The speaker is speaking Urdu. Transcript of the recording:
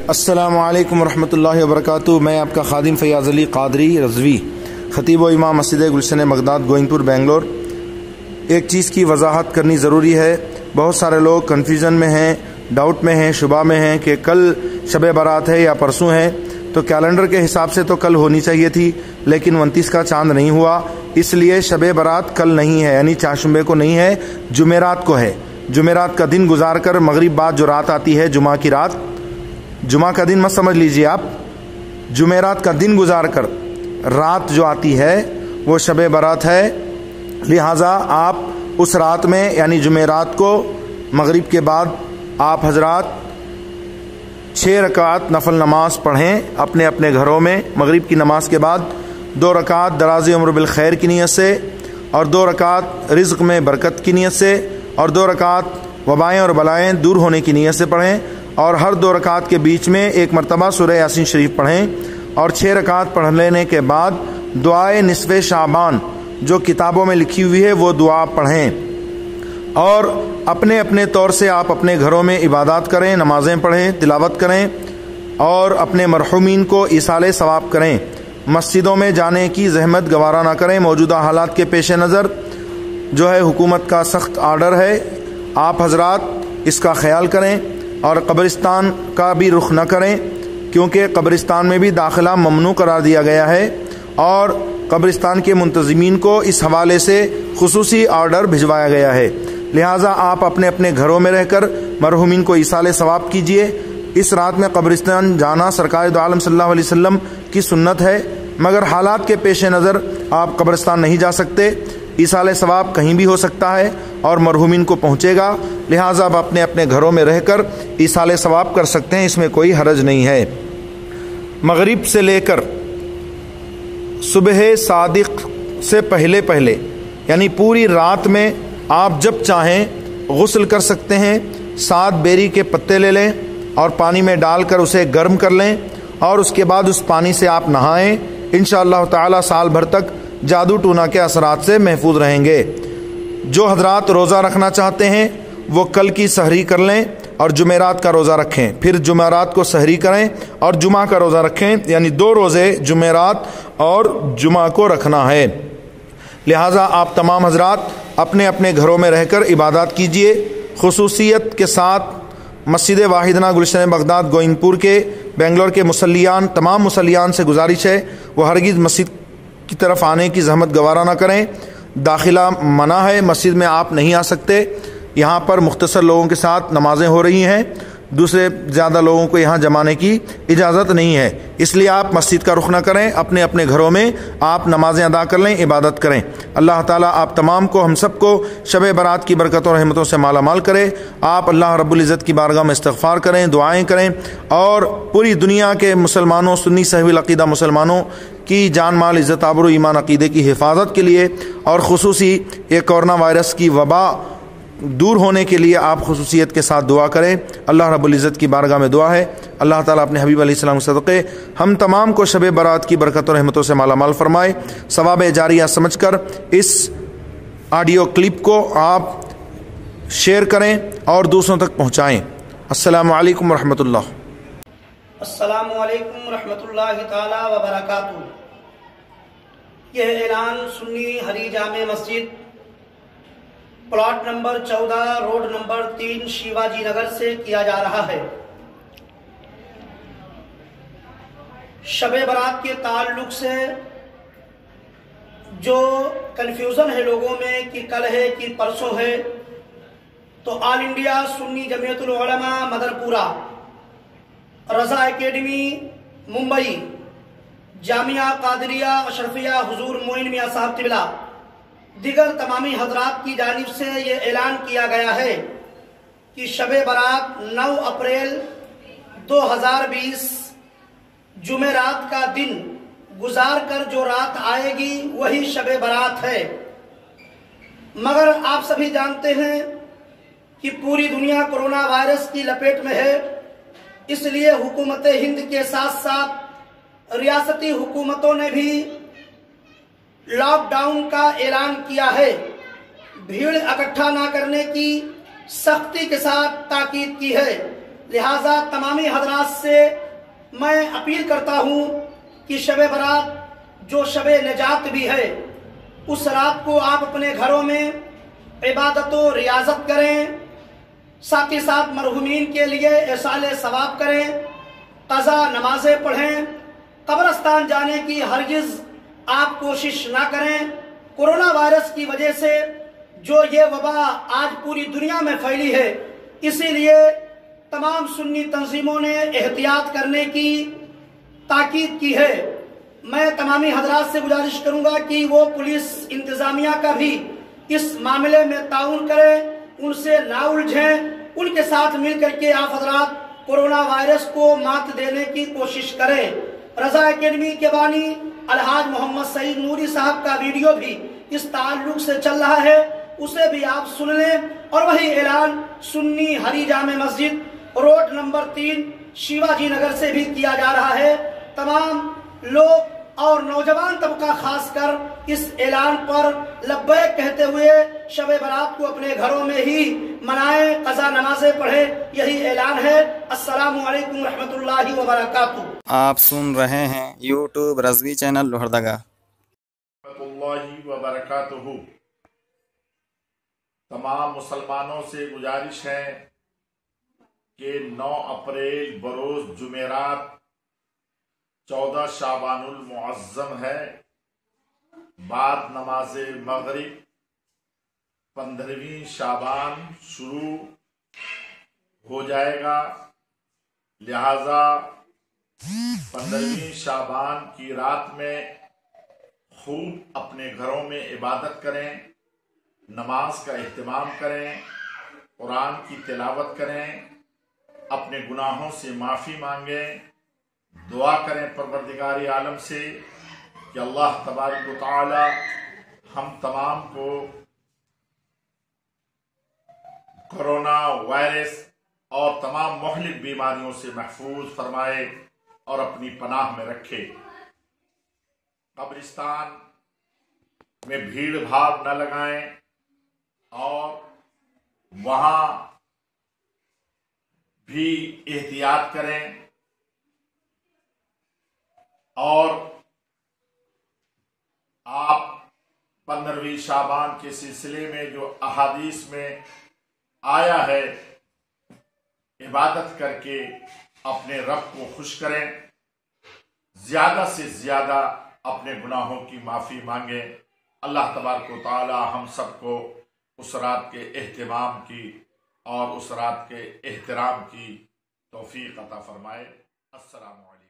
السلام علیکم ورحمۃ اللہ وبرکاتہ۔ میں آپ کا خادم فیاض علی قادری رضوی، خطیب و امام مسجد گلشن بغداد گوئنگ پور بنگلور۔ ایک چیز کی وضاحت کرنی ضروری ہے، بہت سارے لوگ کنفیوژن میں ہیں، ڈاؤٹ میں ہیں، شبہ میں ہیں کہ کل شب برات ہے یا پرسوں ہے، تو کیلنڈر کے حساب سے تو کل ہونی چاہیے تھی، لیکن 29 کا چاند نہیں ہوا، اس لیے شب برات کل نہیں ہے، یعنی چاشمبے کو نہیں ہے، جمعرات کو ہے۔ جمعرات کا دن گزار کر مغرب بعد جو رات آتی ہے، جمعہ کی رات، جمعہ کا دن مت سمجھ لیجئے آپ، جمعرات کا دن گزار کر رات جو آتی ہے وہ شب برات ہے۔ لہٰذا آپ اس رات میں یعنی جمعرات کو مغرب کے بعد آپ حضرات 6 رکعت نفل نماز پڑھیں اپنے اپنے گھروں میں۔ مغرب کی نماز کے بعد 2 رکعت دراز عمر بالخیر کی نیت سے، اور 2 رکعت رزق میں برکت کی نیت سے، اور 2 رکعت وبائیں اور بلائیں دور ہونے کی نیت سے پڑھیں، اور ہر 2 رکعت کے بیچ میں 1 مرتبہ سورہ یاسین شریف پڑھیں، اور 6 رکعت پڑھ لینے کے بعد دعائے نصف شعبان جو کتابوں میں لکھی ہوئی ہے وہ دعا پڑھیں، اور اپنے اپنے طور سے آپ اپنے گھروں میں عبادات کریں، نمازیں پڑھیں، تلاوت کریں، اور اپنے مرحومین کو ایصال ثواب کریں۔ مسجدوں میں جانے کی زحمت گوارا نہ کریں۔ موجودہ حالات کے پیش نظر جو ہے حکومت کا سخت آرڈر ہے، آپ حضرات اس کا خیال کریں، اور قبرستان کا بھی رخ نہ کریں، کیونکہ قبرستان میں بھی داخلہ ممنوع قرار دیا گیا ہے، اور قبرستان کے منتظمین کو اس حوالے سے خصوصی آرڈر بھجوایا گیا ہے۔ لہٰذا آپ اپنے اپنے گھروں میں رہ کر مرحومین کو ایصال ثواب کیجیے۔ اس رات میں قبرستان جانا سرکار دو عالم صلی اللہ علیہ وسلم کی سنت ہے، مگر حالات کے پیش نظر آپ قبرستان نہیں جا سکتے۔ ایصال ثواب کہیں بھی ہو سکتا ہے اور مرحومین کو پہنچے گا، لہٰذا آپ اپنے اپنے گھروں میں رہ کر ایصال ثواب کر سکتے ہیں، اس میں کوئی حرج نہیں ہے۔ مغرب سے لے کر صبح صادق سے پہلے یعنی پوری رات میں آپ جب چاہیں غسل کر سکتے ہیں۔ 7 بیری کے پتے لے لیں اور پانی میں ڈال کر اسے گرم کر لیں، اور اس کے بعد اس پانی سے آپ نہائیں۔ انشاءاللہ تعالی سال بھر تک جادو ٹونا کے اثرات سے محفوظ رہیں گے۔ جو حضرات روزہ رکھنا چاہتے ہیں وہ کل کی سحری کر لیں اور جمعرات کا روزہ رکھیں، پھر جمعرات کو سحری کریں اور جمعہ کا روزہ رکھیں، یعنی 2 روزے جمعرات اور جمعہ کو رکھنا ہے۔ لہٰذا آپ تمام حضرات اپنے اپنے گھروں میں رہ کر عبادات کیجیے۔ خصوصیت کے ساتھ مسجد واحدنا گلشن بغداد گوئنگ پور کے بنگلور کے مصلیان، تمام مصلیان سے گزارش ہے وہ ہرگز مسجد کی طرف آنے کی زحمت گوارا نہ کریں۔ داخلہ منع ہے، مسجد میں آپ نہیں آ سکتے، یہاں پر مختصر لوگوں کے ساتھ نمازیں ہو رہی ہیں، دوسرے زیادہ لوگوں کو یہاں جمانے کی اجازت نہیں ہے، اس لیے آپ مسجد کا رخ نہ کریں، اپنے اپنے گھروں میں آپ نمازیں ادا کر لیں، عبادت کریں۔ اللہ تعالیٰ آپ تمام کو، ہم سب کو شب برات کی برکتوں اور رحمتوں سے مالا مال کرے۔ آپ اللہ رب العزت کی بارگاہ میں استغفار کریں، دعائیں کریں، اور پوری دنیا کے مسلمانوں، سنی صحیح العقیدہ مسلمانوں کی جان مال عزت آبرو ایمان عقیدے کی حفاظت کے لیے، اور خصوصی یہ کورونا وائرس کی وبا دور ہونے کے لیے آپ خصوصیت کے ساتھ دعا کریں۔ اللہ رب العزت کی بارگاہ میں دعا ہے اللہ تعالیٰ اپنے حبیب علیہ السلام صدقے ہم تمام کو شب برات کی برکت اور رحمتوں سے مالا مال فرمائے۔ ثواب جاریہ سمجھ کر اس آڈیو کلپ کو آپ شیئر کریں اور دوسروں تک پہنچائیں۔ السلام علیکم ورحمۃ اللہ۔ السلام علیکم ورحمۃ اللہ تعالی وبرکاتہ۔ یہ اعلان سنی ہری Jama Masjid plot number 14 road number 3 Shivaji Nagar سے کیا جا رہا ہے۔ شب برات کے تعلق سے جو کنفیوژن ہے لوگوں میں کہ کل ہے کہ پرسوں ہے، تو آل انڈیا سنی جمعیت العلماء مدر پورہ، رضا اکیڈمی ممبئی، جامعہ قادریہ اشرفیہ حضور معین میاں صاحب قبلہ، دیگر تمامی حضرات کی جانب سے یہ اعلان کیا گیا ہے کہ شب برات 9 اپریل 2020 جمعرات کا دن گزار کر جو رات آئے گی وہی شب برات ہے۔ مگر آپ سبھی جانتے ہیں کہ پوری دنیا کورونا وائرس کی لپیٹ میں ہے، اس لیے حکومت ہند کے ساتھ ساتھ ریاستی حکومتوں نے بھی لاک ڈاؤن کا اعلان کیا ہے، بھیڑ اکٹھا نہ کرنے کی سختی کے ساتھ تاکید کی ہے۔ لہٰذا تمامی حضرات سے میں اپیل کرتا ہوں کہ شب برات جو شب نجات بھی ہے، اس رات کو آپ اپنے گھروں میں عبادت و ریاضت کریں، ساتھ ہی ساتھ مرحومین کے لیے ایصال ثواب کریں، قضا نمازیں پڑھیں، قبرستان جانے کی ہرگز آپ کوشش نہ کریں۔ کورونا وائرس کی وجہ سے جو یہ وبا آج پوری دنیا میں پھیلی ہے، اسی لیے تمام سنی تنظیموں نے احتیاط کرنے کی تاکید کی ہے۔ میں تمامی حضرات سے گزارش کروں گا کہ وہ پولیس انتظامیہ کا بھی اس معاملے میں تعاون کریں، ان سے نہ الجھیں، ان کے ساتھ مل کر کے آپ حضرات کورونا وائرس کو مات دینے کی کوشش کریں۔ رضا اکیڈمی کے بانی الحاج محمد سعید نوری صاحب کا ویڈیو بھی اس تعلق سے چل رہا ہے، اسے بھی آپ سن لیں۔ اور وہی اعلان سنی ہری جامع مسجد روڈ نمبر 3 شیوا جی نگر سے بھی کیا جا رہا ہے۔ تمام لوگ اور نوجوان طبقہ خاص کر اس اعلان پر لبیک کہتے ہوئے شب برات کو اپنے گھروں میں ہی منائیں، قضا نمازیں پڑھیں، یہی اعلان ہے۔ السلام علیکم ورحمۃ اللہ وبرکاتہ۔ آپ سن رہے ہیں یوٹوب رضوی چینل لوہردگا۔ ورحمۃ اللہ وبرکاتہ۔ تمام مسلمانوں سے گزارش ہے کہ 9 اپریل بروز جمعرات 14 شعبان المعظم ہے، بعد نماز مغرب 15ویں شعبان شروع ہو جائے گا، لہذا 15ویں شعبان کی رات میں خوب اپنے گھروں میں عبادت کریں، نماز کا اہتمام کریں، قرآن کی تلاوت کریں، اپنے گناہوں سے معافی مانگیں، دعا کریں پروردگار عالم سے کہ اللہ تبارک و تعالی ہم تمام کو کورونا وائرس اور تمام مہلک بیماریوں سے محفوظ فرمائے اور اپنی پناہ میں رکھے۔ قبرستان میں بھیڑ بھاڑ نہ لگائیں اور وہاں بھی احتیاط کریں، اور آپ 15ویں شعبان کے سلسلے میں جو احادیث میں آیا ہے، عبادت کر کے اپنے رب کو خوش کریں، زیادہ سے زیادہ اپنے گناہوں کی معافی مانگیں۔ اللہ تبارک و تعالی ہم سب کو اس رات کے اہتمام کی اور اس رات کے احترام کی توفیق عطا فرمائے۔ السلام علیکم۔